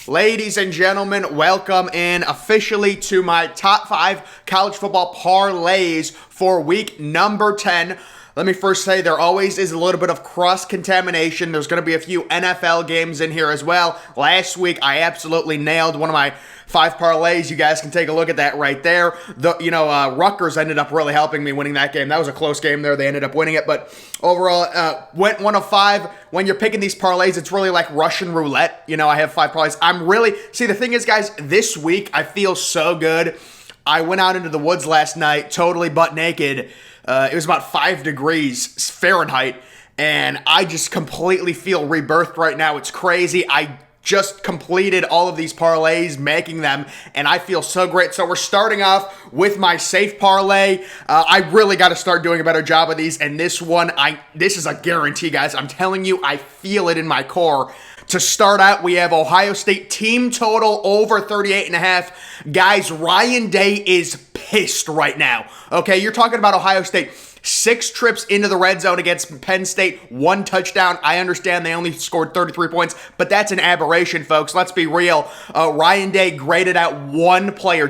Ladies and gentlemen, welcome in officially to my top 5 college football parlays for week number 10. Let me first say there always is a little bit of cross-contamination. There's going to be a few NFL games in here as well. Last week, I absolutely nailed one of my 5 parlays. You guys can take a look at that right there. Rutgers ended up really helping me winning that game. That was a close game there. They ended up winning it, but overall, went 1 of 5. When you're picking these parlays, it's really like Russian roulette. I have 5 parlays. See, the thing is, guys, this week, I feel so good. I went out into the woods last night, totally butt naked. It was about 5 degrees Fahrenheit, and I just completely feel rebirthed right now. It's crazy. I just completed all of these parlays, making them, and I feel so great. So we're starting off with my safe parlay. I really got to start doing a better job of these, and this is a guarantee, guys. I'm telling you, I feel it in my core. To start out, we have Ohio State team total over 38.5. Guys, Ryan Day is pissed right now. Okay, you're talking about Ohio State. 6 trips into the red zone against Penn State, 1 touchdown. I understand they only scored 33 points, but that's an aberration, folks. Let's be real. Ryan Day graded out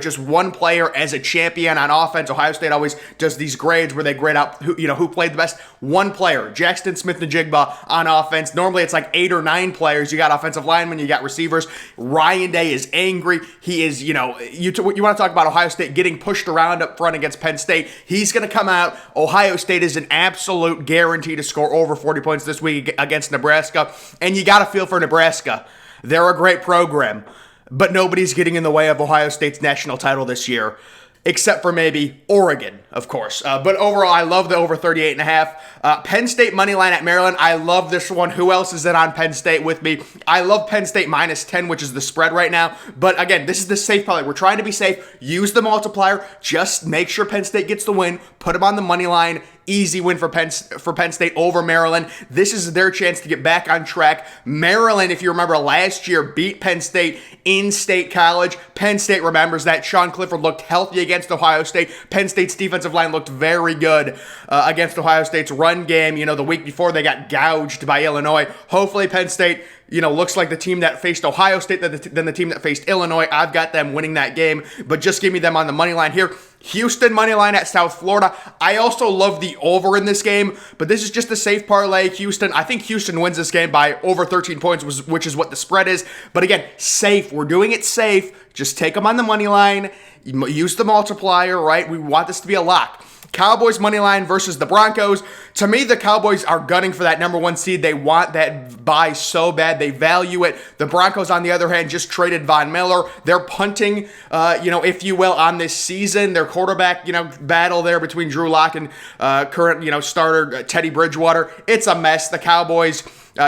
just one player as a champion on offense. Ohio State always does these grades where they grade out who played the best. 1 player, Jackson Smith-Njigba on offense. Normally it's like 8 or 9 players. You got offensive linemen, you got receivers. Ryan Day is angry. He is, you want to talk about Ohio State getting pushed around up front against Penn State. He's going to come out. Ohio State is an absolute guarantee to score over 40 points this week against Nebraska, and you got to feel for Nebraska. They're a great program, but nobody's getting in the way of Ohio State's national title this year, except for maybe Oregon, of course. But overall, I love the over 38.5. Penn State money line at Maryland. I love this one. Who else is in on Penn State with me? I love Penn State minus 10, which is the spread right now. But again, this is the safe parlay. We're trying to be safe. Use the multiplier. Just make sure Penn State gets the win. Put them on the money line. Easy win for Penn State over Maryland. This is their chance to get back on track. Maryland, if you remember last year, beat Penn State in State College. Penn State remembers that. Sean Clifford looked healthy against Ohio State. Penn State's defensive line looked very good against Ohio State's run game. The week before they got gouged by Illinois. Hopefully Penn State looks like the team that faced Ohio State than the team that faced Illinois. I've got them winning that game, but just give me them on the money line here. Houston money line at South Florida. I also love the over in this game, but this is just a safe parlay. I think Houston wins this game by over 13 points, which is what the spread is. But again, safe. We're doing it safe. Just take them on the money line. Use the multiplier, right? We want this to be a lock. Cowboys money line versus the Broncos. To me, the Cowboys are gunning for that number 1 seed. They want that bye so bad. They value it. The Broncos, on the other hand, just traded Von Miller. They're punting, if you will, on this season. Their quarterback, battle there between Drew Lock and current, starter Teddy Bridgewater. It's a mess. The Cowboys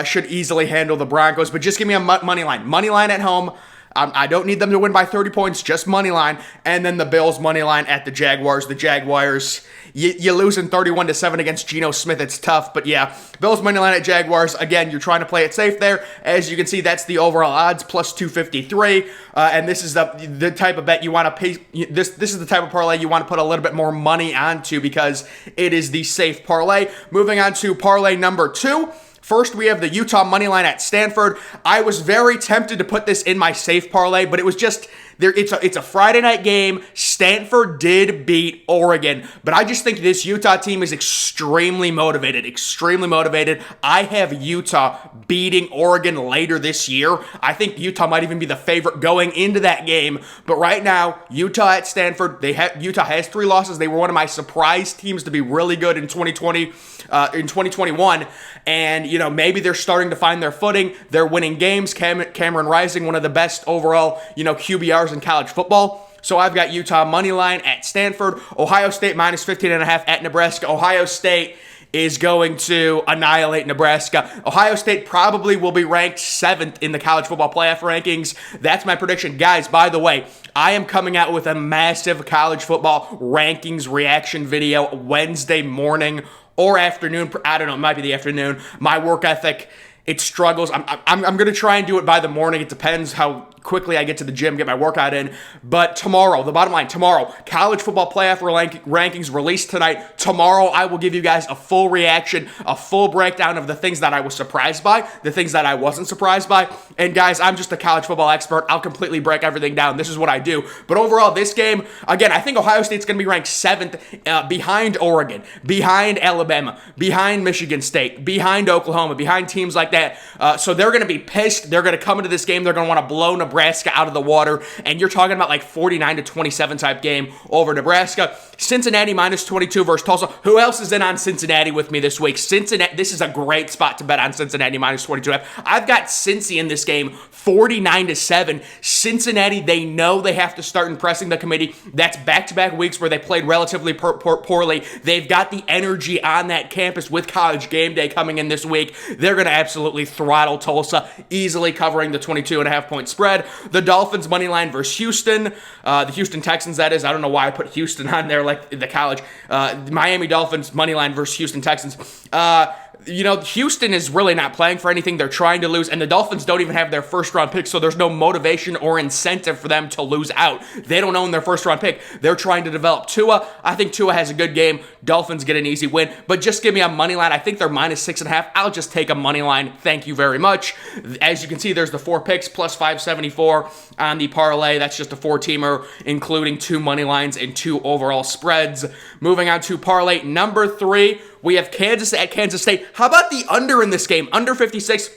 should easily handle the Broncos, but just give me a money line. Money line at home. I don't need them to win by 30 points, just money line. And then the Bills money line at the Jaguars. The Jaguars, you're losing 31-7 against Geno Smith. It's tough, but yeah. Bills money line at Jaguars. Again, you're trying to play it safe there. As you can see, that's the overall odds, plus 253. And this is the type of bet you want to pay. This is the type of parlay you want to put a little bit more money onto because it is the safe parlay. Moving on to parlay number 2. First, we have the Utah money line at Stanford. I was very tempted to put this in my safe parlay, but it was just there. It's a Friday night game. Stanford did beat Oregon, but I just think this Utah team is extremely motivated. I have Utah beating Oregon later this year. I think Utah might even be the favorite going into that game. But right now, Utah at Stanford. Utah has 3 losses. They were one of my surprise teams to be really good in 2020, in 2021. And, maybe they're starting to find their footing. They're winning games. Cameron Rising, one of the best overall, QBRs in college football. So I've got Utah money line at Stanford. Ohio State minus 15.5 at Nebraska. Ohio State is going to annihilate Nebraska. Ohio State probably will be ranked 7th in the college football playoff rankings. That's my prediction. Guys, by the way, I am coming out with a massive college football rankings reaction video Wednesday morning or afternoon. I don't know, it might be the afternoon. My work ethic, it struggles. I'm going to try and do it by the morning. It depends how quickly I get to the gym, get my workout in. But tomorrow, the bottom line, tomorrow, college football playoff rankings released tonight. Tomorrow, I will give you guys a full reaction, a full breakdown of the things that I was surprised by, the things that I wasn't surprised by. And guys, I'm just a college football expert. I'll completely break everything down. This is what I do. But overall, this game, again, I think Ohio State's going to be ranked 7th behind Oregon, behind Alabama, behind Michigan State, behind Oklahoma, behind teams like that. So they're going to be pissed. They're going to come into this game. They're going to want to blow Nebraska out of the water. And you're talking about like 49-27 type game over Nebraska. Cincinnati minus 22 versus Tulsa. Who else is in on Cincinnati with me this week? Cincinnati. This is a great spot to bet on Cincinnati minus 22. I've got Cincy in this game 49-7. Cincinnati, they know they have to start impressing the committee. That's back-to-back weeks where they played relatively poorly. They've got the energy on that campus with College Game Day coming in this week. They're going to absolutely throttle Tulsa, easily covering the 22.5-point spread. The Dolphins money line versus Houston. The Houston Texans, that is. I don't know why I put Houston on there like the college. Miami Dolphins money line versus Houston Texans. Houston is really not playing for anything. They're trying to lose, and the Dolphins don't even have their first-round pick, so there's no motivation or incentive for them to lose out. They don't own their first-round pick. They're trying to develop Tua. I think Tua has a good game. Dolphins get an easy win, but just give me a money line. I think they're minus 6.5. I'll just take a money line. Thank you very much. As you can see, there's the 4 picks plus 574 on the parlay. That's just a 4-teamer, including 2 money lines and 2 overall spreads. Moving on to parlay number 3. We have Kansas at Kansas State. How about the under in this game? Under 56.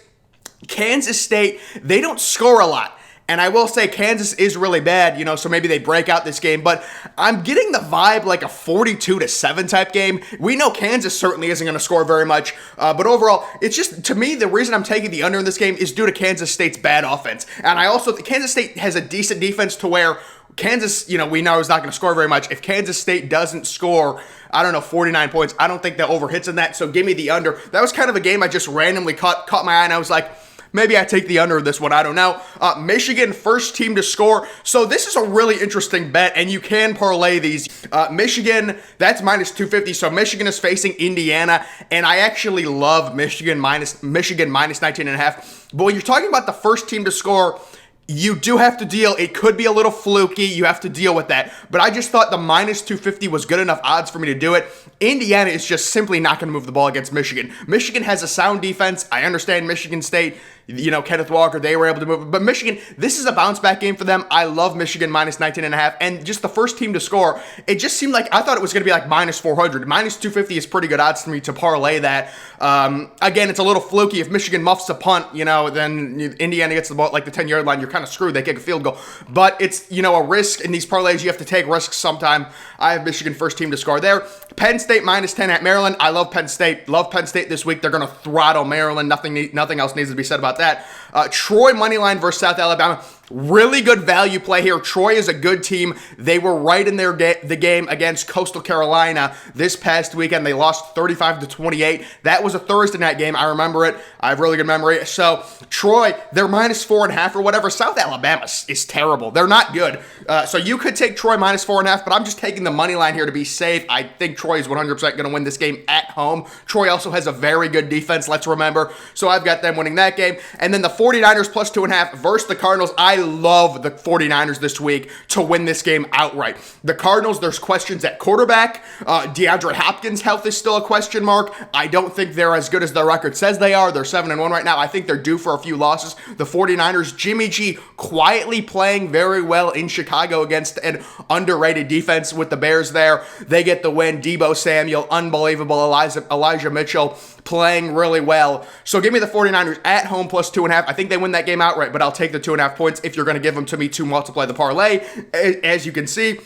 Kansas State, they don't score a lot. And I will say Kansas is really bad, so maybe they break out this game. But I'm getting the vibe like a 42-7 type game. We know Kansas certainly isn't going to score very much. But overall, it's just, to me, the reason I'm taking the under in this game is due to Kansas State's bad offense. And I also think Kansas State has a decent defense to where Kansas, we know is not going to score very much. If Kansas State doesn't score, 49 points, I don't think that overhits in that, so give me the under. That was kind of a game I just randomly caught my eye, and I was like, maybe I take the under of this one. I don't know. Michigan, first team to score. So this is a really interesting bet, and you can parlay these. Michigan, that's minus 250. So Michigan is facing Indiana, and I actually love Michigan minus 19.5. But when you're talking about the first team to score, you do have to deal. It could be a little fluky. You have to deal with that. But I just thought the minus 250 was good enough odds for me to do it. Indiana is just simply not going to move the ball against Michigan. Michigan has a sound defense. I understand Michigan State, Kenneth Walker, they were able to move. But Michigan, this is a bounce back game for them. I love Michigan minus 19.5. And just the first team to score, it just seemed like I thought it was going to be like minus 400. Minus 250 is pretty good odds for me to parlay that. Again, it's a little fluky. If Michigan muffs a punt, then Indiana gets the ball at like the 10-yard line. You're kind of screwed. They kick a field goal. But it's, a risk in these parlays. You have to take risks sometime. I have Michigan first team to score there. Penn State minus 10 at Maryland. I love Penn State. Love Penn State this week. They're going to throttle Maryland. Nothing else needs to be said about that. Troy money line versus South Alabama. Really good value play here. Troy is a good team. They were right in the game against Coastal Carolina this past weekend. They lost 35-28. That was a Thursday night game. I remember it. I have really good memory. So Troy, they're minus 4.5 or whatever. South Alabama is terrible. They're not good. So you could take Troy minus 4.5, but I'm just taking the money line here to be safe. I think Troy is 100% going to win this game at home. Troy also has a very good defense, let's remember. So I've got them winning that game. And then the 49ers plus 2.5 versus the Cardinals. I love the 49ers this week to win this game outright. The Cardinals, there's questions at quarterback. DeAndre Hopkins' health is still a question mark. I don't think they're as good as their record says they are. They're 7-1 right now. I think they're due for a few losses. The 49ers, Jimmy G quietly playing very well in Chicago against an underrated defense with the Bears there. They get the win. Deebo Samuel, unbelievable. Elijah Mitchell playing really well. So give me the 49ers at home plus 2.5. I think they win that game outright, but I'll take the 2.5 points if you're going to give them to me to multiply the parlay. As you can see,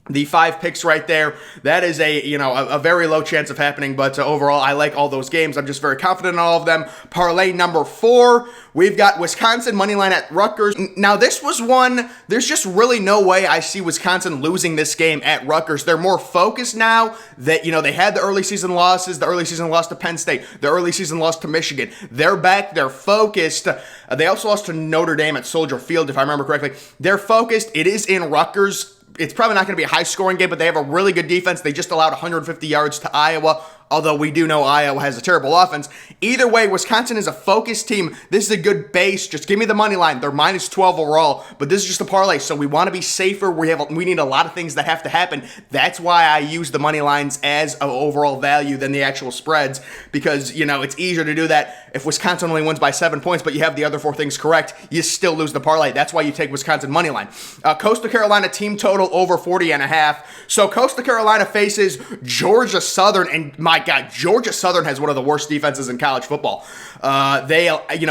the 5 picks right there, that is a very low chance of happening, but overall, I like all those games. I'm just very confident in all of them. Parlay number 4, we've got Wisconsin moneyline at Rutgers. Now, this was one, there's just really no way I see Wisconsin losing this game at Rutgers. They're more focused now that, they had the early season losses, the early season loss to Penn State, the early season loss to Michigan. They're back, they're focused. They also lost to Notre Dame at Soldier Field, if I remember correctly. They're focused. It is in Rutgers. It's probably not going to be a high-scoring game, but they have a really good defense. They just allowed 150 yards to Iowa. although we do know Iowa has a terrible offense. Either way, Wisconsin is a focused team. This is a good base. Just give me the money line. They're minus 12 overall, but this is just a parlay, so we want to be safer. We need a lot of things that have to happen. That's why I use the money lines as an overall value than the actual spreads, because, it's easier to do that. If Wisconsin only wins by 7 points, but you have the other 4 things correct, you still lose the parlay. That's why you take Wisconsin money line. Coastal Carolina team total over 40.5. So Coastal Carolina faces Georgia Southern, and my God, Georgia Southern has one of the worst defenses in college football. They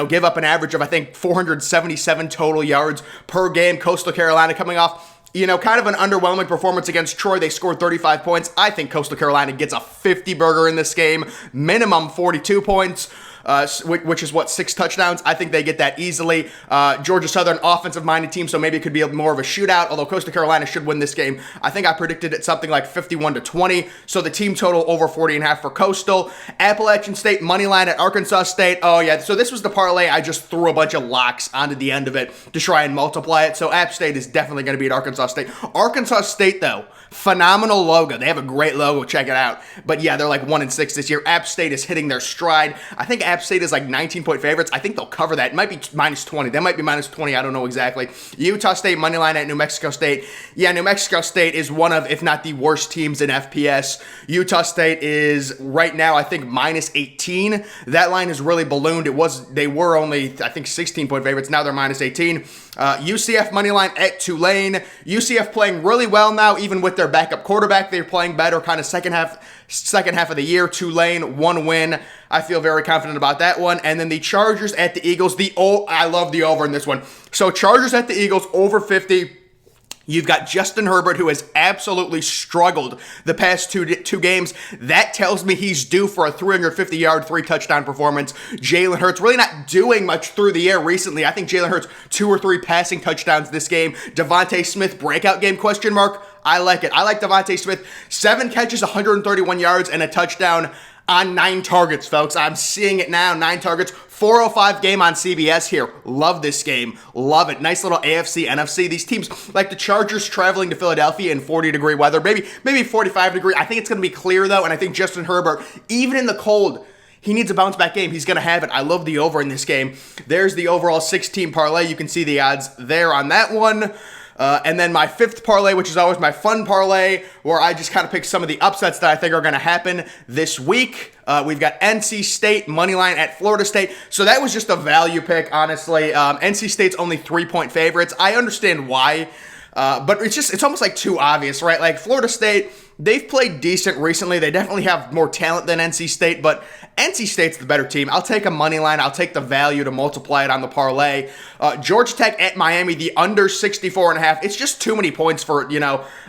give up an average of, I think, 477 total yards per game. Coastal Carolina coming off kind of an underwhelming performance against Troy. They scored 35 points. I think Coastal Carolina gets a 50 burger in this game, minimum 42 points. Which is 6 touchdowns. I think they get that easily. Georgia Southern, offensive-minded team, so maybe it could be more of a shootout, although Coastal Carolina should win this game. I think I predicted it something like 51-20, so the team total over 40.5 for Coastal. Appalachian State, money line at Arkansas State. Oh, yeah, so this was the parlay. I just threw a bunch of locks onto the end of it to try and multiply it, so App State is definitely going to beat Arkansas State. Arkansas State, though, phenomenal logo. They have a great logo. Check it out. But yeah, they're like 1-6 this year. App State is hitting their stride. I think App State is like 19-point favorites. I think they'll cover that. It might be minus 20. That might be minus 20. I don't know exactly. Utah State money line at New Mexico State. Yeah, New Mexico State is one of, if not the worst teams in FPS. Utah State is right now, I think, minus 18. That line is really ballooned. They were only, I think, 16-point favorites. Now they're minus 18. UCF money line at Tulane. UCF playing really well now, even with their backup quarterback. They're playing better kind of second half of the year. Tulane, 1 win. I feel very confident about that one. And then the Chargers at the Eagles. I love the over in this one. So Chargers at the Eagles, over 50. You've got Justin Herbert, who has absolutely struggled the past two games. That tells me he's due for a 350-yard, 3-touchdown performance. Jalen Hurts really not doing much through the air recently. I think Jalen Hurts 2 or 3 passing touchdowns this game. Devontae Smith, breakout game, question mark? I like it. I like Devontae Smith. 7 catches, 131 yards, and a touchdown on 9 targets, folks. I'm seeing it now, 9 targets. 4:05 game on CBS here. Love this game. Love it. Nice little AFC, NFC. These teams, like the Chargers traveling to Philadelphia in 40-degree weather, maybe 45-degree. I think it's going to be clear, though, and I think Justin Herbert, even in the cold, he needs a bounce-back game. He's going to have it. I love the over in this game. There's the overall 6-team parlay. You can see the odds there on that one. And then my 5th parlay, which is always my fun parlay, where I just kind of pick some of the upsets that I think are going to happen this week. We've got NC State moneyline at Florida State. So that was just a value pick, honestly. NC State's only 3-point favorites. I understand why, but it's almost like too obvious, right? Like Florida State, they've played decent recently. They definitely have more talent than NC State, but NC State's the better team. I'll take a money line. I'll take the value to multiply it on the parlay. Georgia Tech at Miami, the under 64.5. It's just too many points for,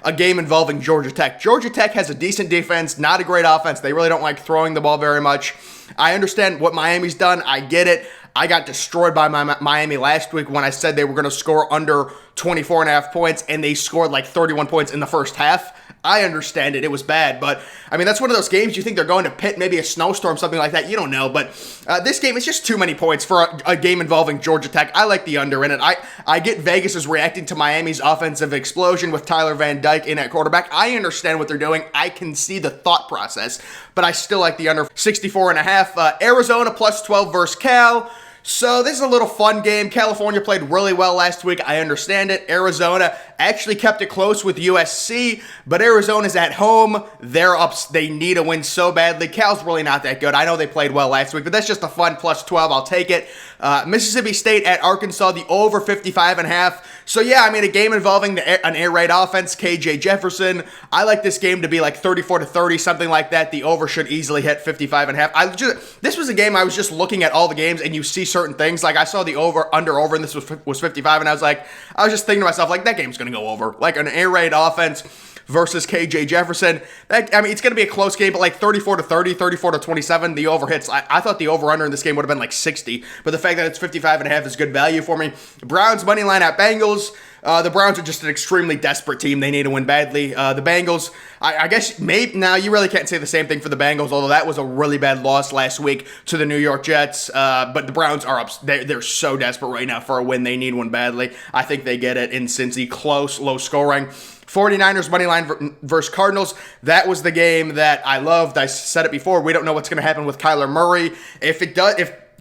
a game involving Georgia Tech. Georgia Tech has a decent defense, not a great offense. They really don't like throwing the ball very much. I understand what Miami's done. I get it. I got destroyed by Miami last week when I said they were going to score under 24.5 points, and they scored like 31 points in the first half. I understand it. It was bad, but I mean, that's one of those games you think they're going to Pitt, maybe a snowstorm, something like that. You don't know, but this game is just too many points for a game involving Georgia Tech. I like the under in it. I get Vegas is reacting to Miami's offensive explosion with Tyler Van Dyke in at quarterback. I understand what they're doing. I can see the thought process, but I still like the under 64.5. Arizona plus 12 versus Cal. So this is a little fun game. California played really well last week. I understand it. Arizona actually kept it close with USC, but Arizona's at home. They're up. They need a win so badly. Cal's really not that good. I know they played well last week, but that's just a fun plus 12. I'll take it. Mississippi State at Arkansas, the over 55.5. So yeah, I mean, a game involving an air raid offense, KJ Jefferson. I like this game to be like 34-30, something like that. The over should easily hit 55.5. This was a game I was just looking at all the games, and you see certain things. Like I saw the over, and this was 55, and I was just thinking to myself, like, that game's going to go over. Like an air raid offense versus KJ Jefferson. It's going to be a close game, but like 34-30, 34-27, the over hits. I thought the over-under in this game would have been like 60, but the fact that it's 55.5 is good value for me. Browns money line at Bengals. The Browns are just an extremely desperate team. They need to win badly. The Bengals, I guess maybe now you really can't say the same thing for the Bengals, although that was a really bad loss last week to the New York Jets. But the Browns are up. They're so desperate right now for a win. They need one badly. I think they get it in Cincy. Close, low scoring. 49ers money line versus Cardinals. That was the game that I loved. I said it before. We don't know what's going to happen with Kyler Murray. If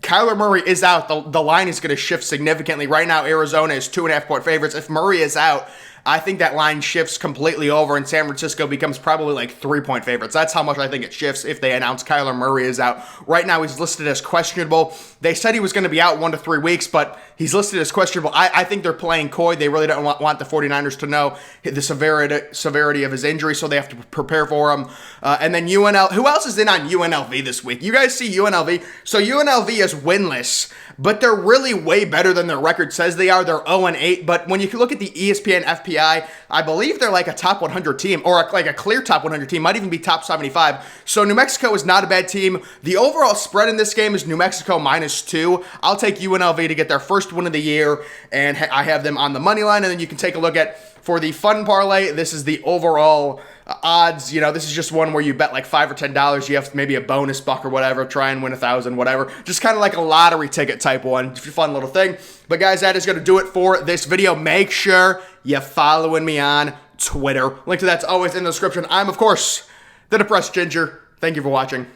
Kyler Murray is out, the line is going to shift significantly. Right now, Arizona is 2.5-point favorites. If Murray is out, I think that line shifts completely over, and San Francisco becomes probably like 3-point favorites. That's how much I think it shifts if they announce Kyler Murray is out. Right now, he's listed as questionable. They said he was going to be out 1 to 3 weeks, but he's listed as questionable. I think they're playing coy. They really don't want the 49ers to know the severity of his injury, so they have to prepare for him. And then UNL. Who else is in on UNLV this week? You guys see UNLV? So UNLV is winless, but they're really way better than their record says they are. They're 0-8, but when you look at the ESPN FPI, I believe they're like a top 100 team, or like a clear top 100 team, might even be top 75. So New Mexico is not a bad team. The overall spread in this game is New Mexico -2. I'll take UNLV to get their first win of the year, and I have them on the money line. And then you can take a look at, for the fun parlay, this is the overall odds. You know, this is just one where you bet like $5 or $10. You have maybe a bonus buck or whatever, try and win 1,000, whatever. Just kind of like a lottery ticket type one. It's a fun little thing. But guys, that is going to do it for this video. Make sure you're following me on Twitter. Link to that's always in the description. I'm, of course, the Depressed Ginger. Thank you for watching.